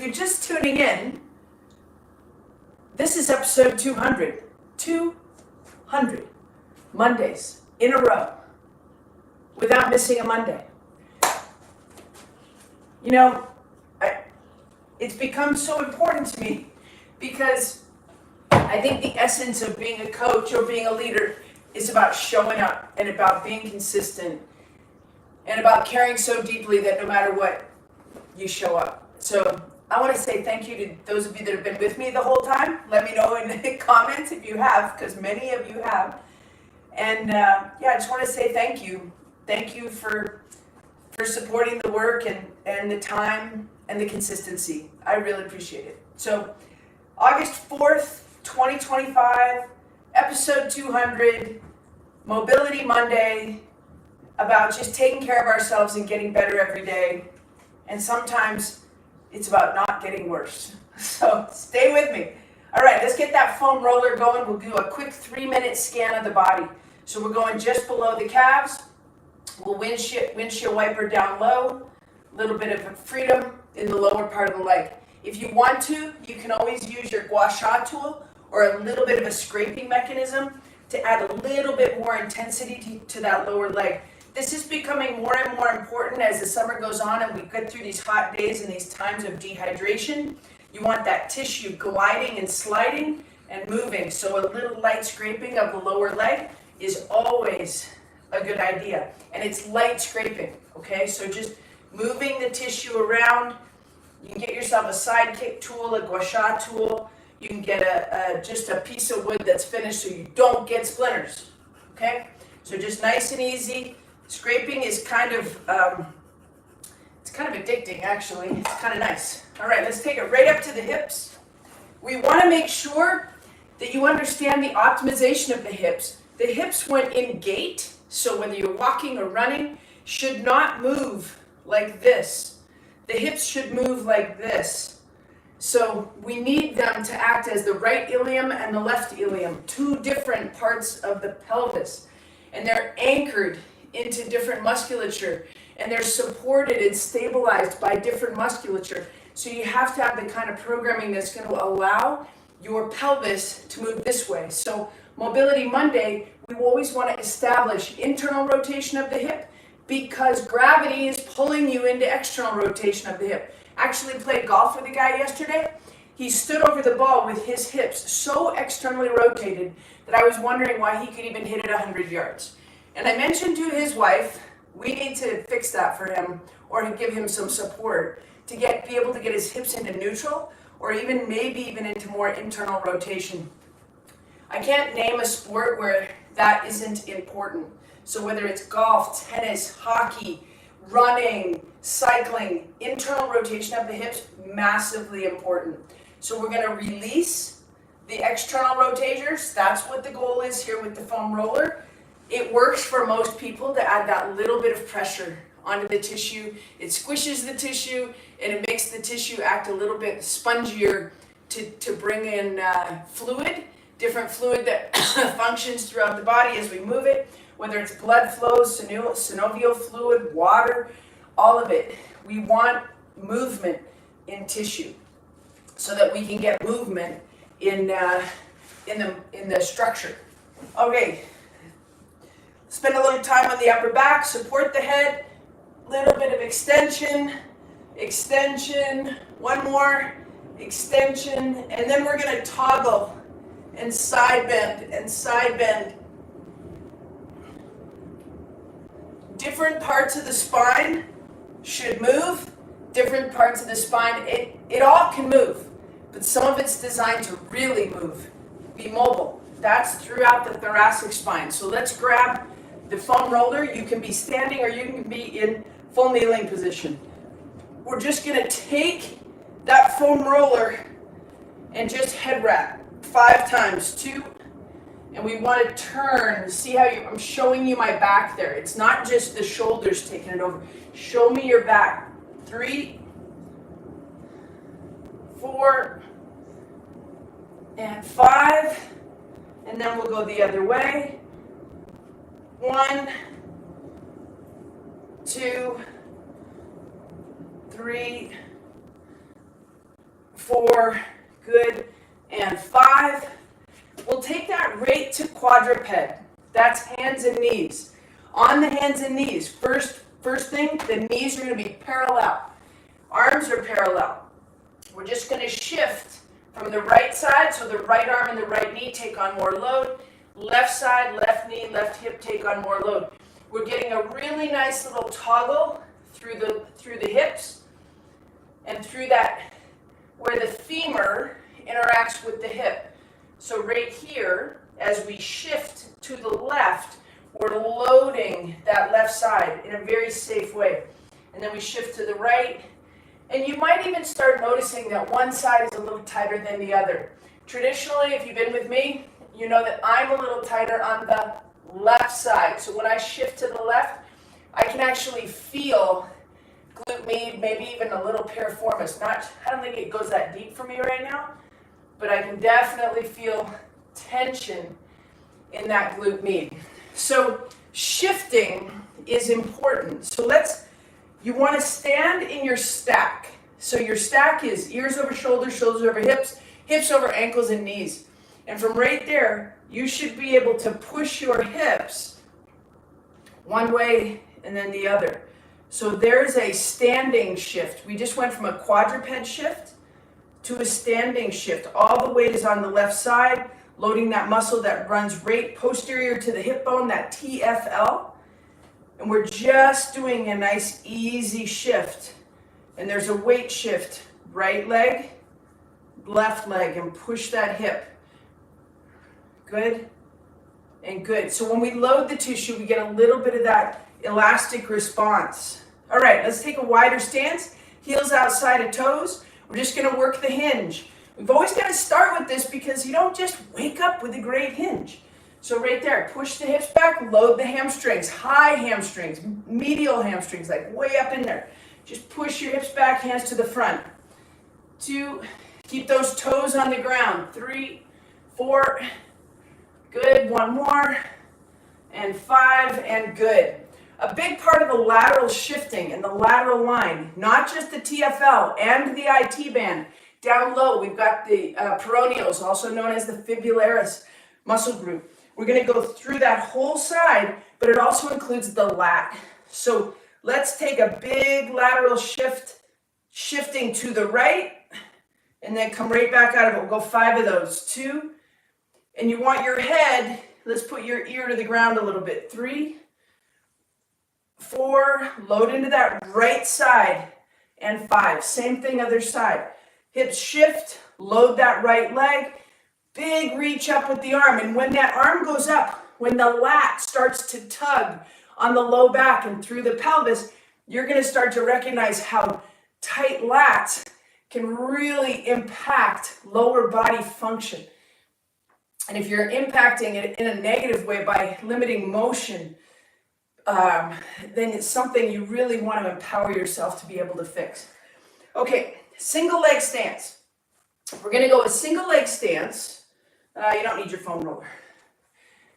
you're just tuning in, this is episode 200. 200 Mondays in a row without missing a Monday. You know, it's become so important to me because I think the essence of being a coach or being a leader is about showing up and about being consistent and about caring so deeply that no matter what, you show up. So I want to say thank you to those of you that have been with me the whole time. Let me know in the comments if you have, because many of you have. And I just want to say thank you. Thank you for supporting the work and the time and the consistency. I really appreciate it. So August 4th, 2025, episode 200, Mobility Monday, about just taking care of ourselves and getting better every day. And sometimes it's about not getting worse. So stay with me. All right, let's get that foam roller going. We'll do a quick 3-minute scan of the body. So we're going just below the calves. We'll windshield wiper down low. A little bit of freedom in the lower part of the leg. If you want to, you can always use your gua sha tool or a little bit of a scraping mechanism to add a little bit more intensity to that lower leg. This is becoming more and more important as the summer goes on and we get through these hot days and these times of dehydration. You want that tissue gliding and sliding and moving. So a little light scraping of the lower leg is always a good idea. And it's light scraping, okay? So just moving the tissue around. You can get yourself a sidekick tool, a gua sha tool. You can get just a piece of wood that's finished so you don't get splinters, okay? So just nice and easy. Scraping is kind of, it's kind of addicting actually. It's kind of nice. All right, let's take it right up to the hips. We want to make sure that you understand the optimization of the hips. The hips when in gait, so whether you're walking or running, should not move like this. The hips should move like this. So we need them to act as the right ilium and the left ilium, two different parts of the pelvis. And they're anchored into different musculature. And they're supported and stabilized by different musculature. So you have to have the kind of programming that's going to allow your pelvis to move this way. So Mobility Monday, we always want to establish internal rotation of the hip because gravity is pulling you into external rotation of the hip. Actually played golf with a guy yesterday. He stood over the ball with his hips so externally rotated that I was wondering why he could even hit it 100 yards. And I mentioned to his wife, we need to fix that for him or to give him some support to be able to get his hips into neutral or even maybe even into more internal rotation. I can't name a sport where that isn't important. So whether it's golf, tennis, hockey, running, cycling, internal rotation of the hips, massively important. So we're going to release the external rotators. That's what the goal is here with the foam roller. It works for most people to add that little bit of pressure onto the tissue. It squishes the tissue and it makes the tissue act a little bit spongier to bring in fluid, different fluid that functions throughout the body as we move it, whether it's blood flow, synovial fluid, water, all of it. We want movement in tissue so that we can get movement in the structure. Okay. Spend a little time on the upper back, support the head, little bit of extension, one more, extension, and then we're going to toggle and side bend. Different parts of the spine should move, different parts of the spine, it all can move, but some of it's designed to really move, be mobile. That's throughout the thoracic spine. So let's grab the foam roller. You can be standing or you can be in full kneeling position. We're just going to take that foam roller and just head wrap 5 times. 2, and we want to turn. See how I'm showing you my back there. It's not just the shoulders taking it over. Show me your back. 3, 4, and 5, and then we'll go the other way. 1, 2, 3, 4, good, and 5. We'll take that right to quadruped. That's hands and knees. On the hands and knees, first thing, the knees are going to be parallel. Arms are parallel. We're just going to shift from the right side, so the right arm and the right knee take on more load. Left side, left knee, left hip take on more load. We're getting a really nice little toggle through the hips and through that where the femur interacts with the hip. So right here, as we shift to the left, we're loading that left side in a very safe way. And then we shift to the right. And you might even start noticing that one side is a little tighter than the other. Traditionally, if you've been with me, you know that I'm a little tighter on the left side. So when I shift to the left, I can actually feel glute med, maybe even a little piriformis. I don't think it goes that deep for me right now, but I can definitely feel tension in that glute med. So shifting is important. So you want to stand in your stack. So your stack is ears over shoulders, shoulders over hips, hips over ankles and knees. And from right there, you should be able to push your hips one way and then the other. So there's a standing shift. We just went from a quadruped shift to a standing shift. All the weight is on the left side, loading that muscle that runs right posterior to the hip bone, that TFL. And we're just doing a nice easy shift. And there's a weight shift, right leg, left leg, and push that hip. Good and good. So when we load the tissue, we get a little bit of that elastic response. All right, let's take a wider stance, heels outside of toes. We're just going to work the hinge. We've always got to start with this because you don't just wake up with a great hinge. So right there, push the hips back, load the hamstrings, high hamstrings, medial hamstrings, like way up in there. Just push your hips back, hands to the front. 2, keep those toes on the ground. 3, 4, good, 1 more, and 5, and good. A big part of the lateral shifting and the lateral line, not just the TFL and the IT band. Down low, we've got the peroneals, also known as the fibularis muscle group. We're going to go through that whole side, but it also includes the lat. So let's take a big lateral shift, shifting to the right, and then come right back out of it. We'll go 5 of those. 2, and you want your head, let's put your ear to the ground a little bit. 3, 4, load into that right side, and 5. Same thing, other side. Hips shift, load that right leg, big reach up with the arm. And when that arm goes up, when the lat starts to tug on the low back and through the pelvis, you're going to start to recognize how tight lats can really impact lower body function. And if you're impacting it in a negative way by limiting motion, then it's something you really want to empower yourself to be able to fix. Okay, single leg stance. We're going to go with single leg stance. You don't need your foam roller.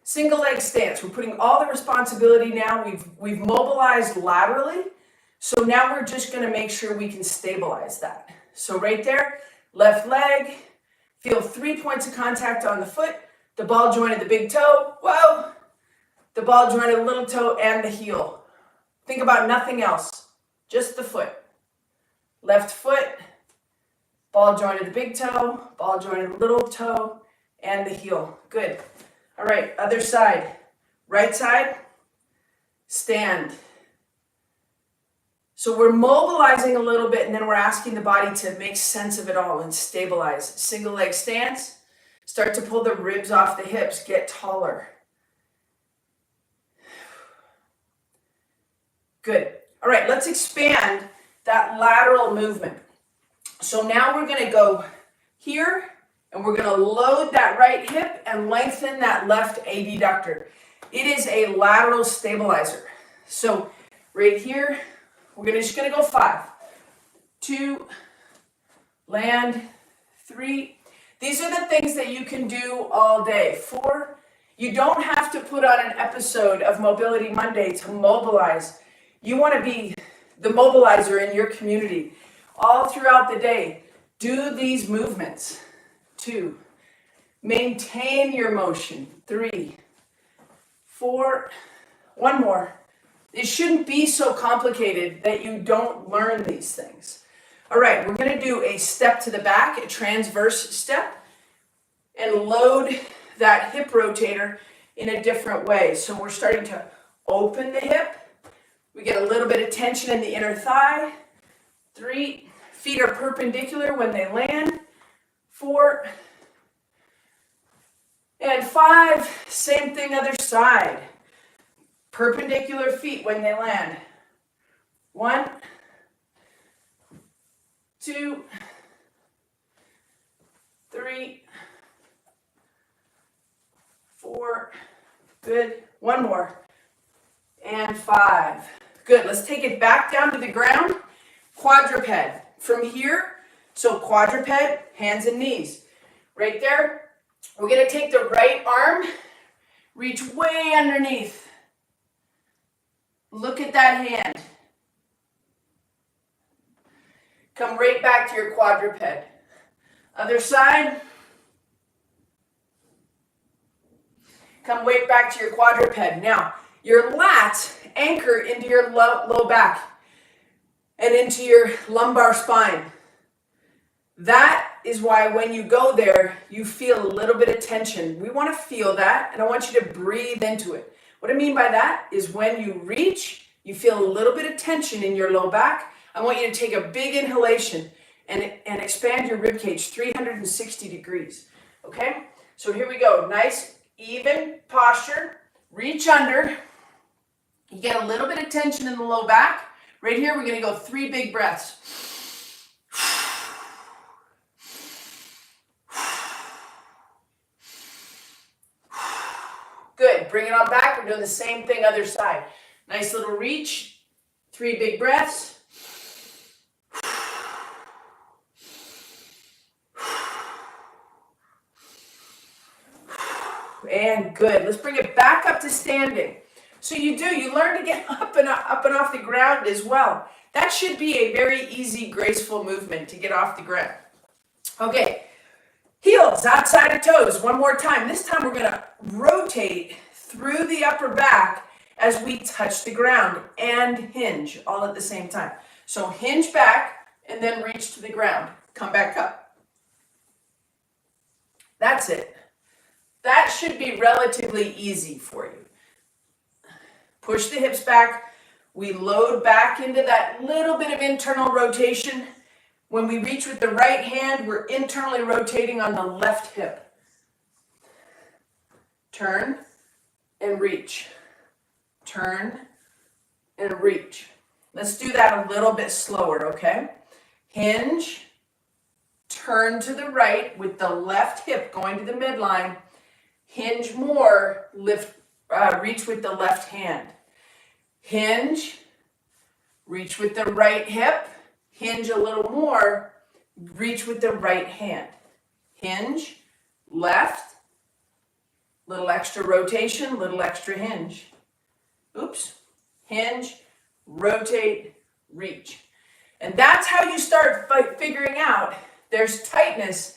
Single leg stance. We're putting all the responsibility now. We've mobilized laterally. So now we're just going to make sure we can stabilize that. So right there, left leg. Feel 3 points of contact on the foot. The ball joint of the big toe. Whoa. The ball joint of the little toe and the heel. Think about nothing else. Just the foot. Left foot. Ball joint of the big toe. Ball joint of the little toe. And the heel. Good. All right, other side. Right side, stand. So we're mobilizing a little bit and then we're asking the body to make sense of it all and stabilize. Single leg stance. Start to pull the ribs off the hips. Get taller. Good. All right, let's expand that lateral movement. So now we're going to go here. And we're going to load that right hip and lengthen that left adductor. It is a lateral stabilizer. So right here, we're just going to go 5, 2, land, 3. These are the things that you can do all day. 4, you don't have to put on an episode of Mobility Monday to mobilize. You want to be the mobilizer in your community all throughout the day. Do these movements. 2. Maintain your motion. 3, 4, one more. It shouldn't be so complicated that you don't learn these things. All right, we're going to do a step to the back, a transverse step, and load that hip rotator in a different way. So we're starting to open the hip. We get a little bit of tension in the inner thigh. 3, feet are perpendicular when they land. 4, and 5, same thing other side. Perpendicular feet when they land. 1, 2, 3, 4, good. One more. And 5. Good. Let's take it back down to the ground. Quadruped. From here, so quadruped, hands and knees. Right there, we're going to take the right arm, reach way underneath. Look at that hand. Come right back to your quadruped. Other side. Come right back to your quadruped. Now, your lats anchor into your low back and into your lumbar spine. That is why when you go there, you feel a little bit of tension. We want to feel that, and I want you to breathe into it. What I mean by that is when you reach, you feel a little bit of tension in your low back. I want you to take a big inhalation and expand your rib cage 360 degrees. Okay? So here we go. Nice, even posture. Reach under. You get a little bit of tension in the low back. Right here, we're going to go 3 big breaths. Good. Bring it on back. We're doing the same thing other side. Nice little reach. 3 big breaths. And good. Let's bring it back up to standing. So you learn to get up and off the ground as well. That should be a very easy, graceful movement to get off the ground. Okay, heels outside of toes. One more time. This time we're going to rotate through the upper back as we touch the ground and hinge all at the same time. So hinge back and then reach to the ground. Come back up. That's it. That should be relatively easy for you. Push the hips back. We load back into that little bit of internal rotation. When we reach with the right hand, we're internally rotating on the left hip. Turn and reach. Turn and reach. Let's do that a little bit slower, okay? Hinge. Turn to the right with the left hip going to the midline. Hinge more, reach with the left hand. Hinge, reach with the right hip. Hinge a little more, reach with the right hand. Hinge, left, little extra rotation, little extra hinge. Oops. Hinge, rotate, reach. And that's how you start figuring out there's tightness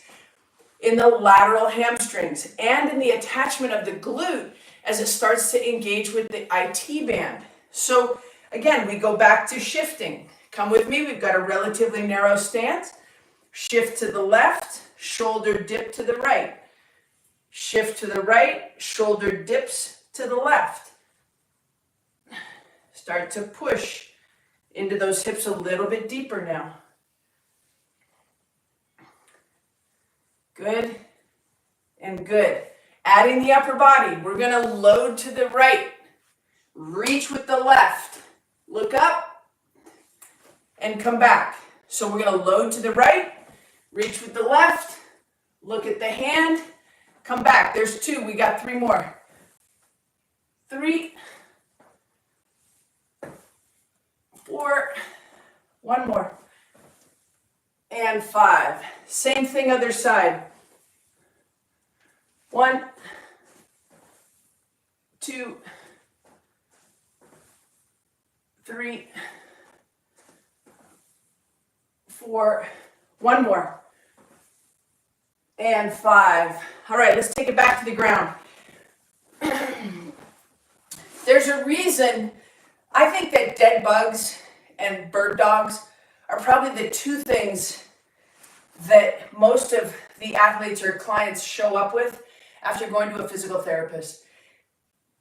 in the lateral hamstrings and in the attachment of the glute as it starts to engage with the IT band. So again, we go back to shifting. Come with me, we've got a relatively narrow stance. Shift to the left, shoulder dip to the right. Shift to the right, shoulder dips to the left. Start to push into those hips a little bit deeper now. Good and good. Adding the upper body, we're going to load to the right. Reach with the left. Look up and come back. So we're going to load to the right, reach with the left, look at the hand, come back. There's 2. We got 3 more. 3, 4, one more. And 5. Same thing other side. 1, 2, 3, 4, one more. and 5. All right, let's take it back to the ground. There's a reason, I think that dead bugs and bird dogs are probably the two things that most of the athletes or clients show up with after going to a physical therapist.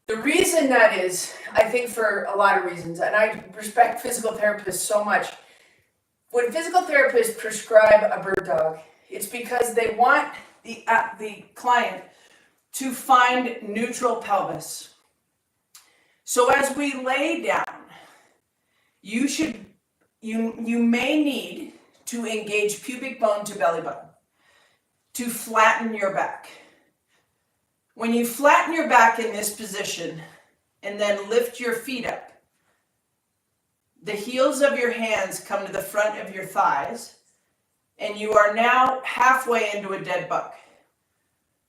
The reason that is, I think for a lot of reasons, and I respect physical therapists so much. When physical therapists prescribe a bird dog, it's because they want the client to find neutral pelvis. So as we lay down, you may need to engage pubic bone to belly button to flatten your back. When you flatten your back in this position and then lift your feet up, the heels of your hands come to the front of your thighs, and you are now halfway into a dead bug.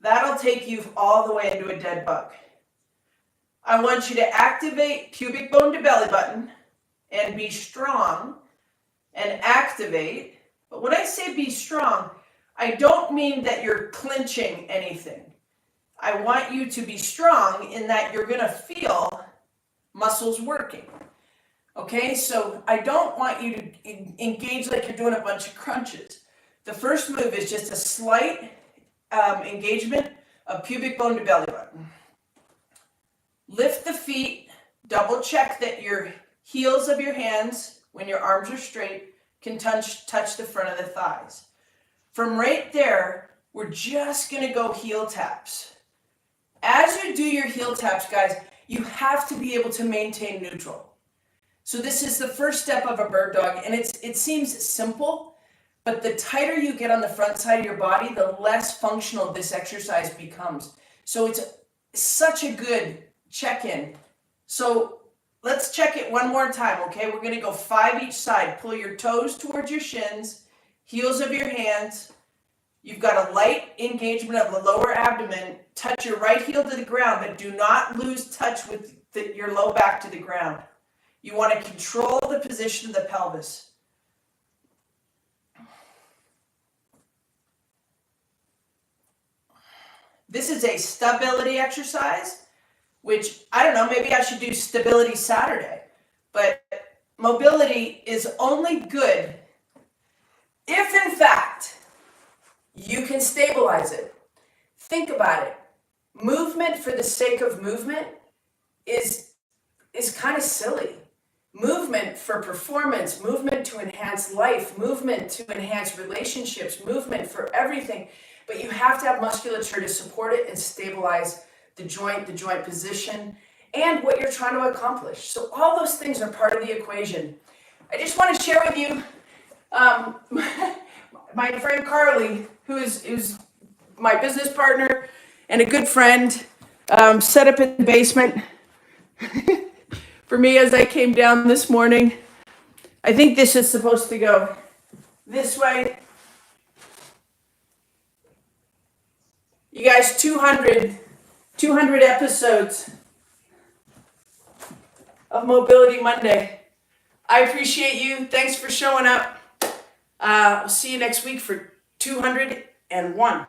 That'll take you all the way into a dead bug. I want you to activate pubic bone to belly button and be strong and activate. But when I say be strong, I don't mean that you're clenching anything. I want you to be strong in that you're going to feel muscles working. Okay, so I don't want you to engage like you're doing a bunch of crunches. The first move is just a slight engagement of pubic bone to belly button. Lift the feet, double check that your heels of your hands, when your arms are straight, can touch the front of the thighs. From right there, we're just going to go heel taps. As you do your heel taps, guys, you have to be able to maintain neutral. So this is the first step of a bird dog, and it seems simple, but the tighter you get on the front side of your body, the less functional this exercise becomes. So it's such a good check-in. So let's check it one more time, okay? We're going to go 5 each side. Pull your toes towards your shins, heels of your hands. You've got a light engagement of the lower abdomen. Touch your right heel to the ground, but do not lose touch with your low back to the ground. You want to control the position of the pelvis. This is a stability exercise, which, I don't know, maybe I should do stability Saturday. But mobility is only good if, in fact, you can stabilize it. Think about it. Movement for the sake of movement is kind of silly. Movement for performance, movement to enhance life, movement to enhance relationships, movement for everything. But you have to have musculature to support it and stabilize the joint position, and what you're trying to accomplish. So all those things are part of the equation. I just want to share with you my friend Carly, who is my business partner and a good friend, set up in the basement for me as I came down this morning. I think this is supposed to go this way. You guys, 200 episodes of Mobility Monday. I appreciate you. Thanks for showing up. I'll see you next week for 201.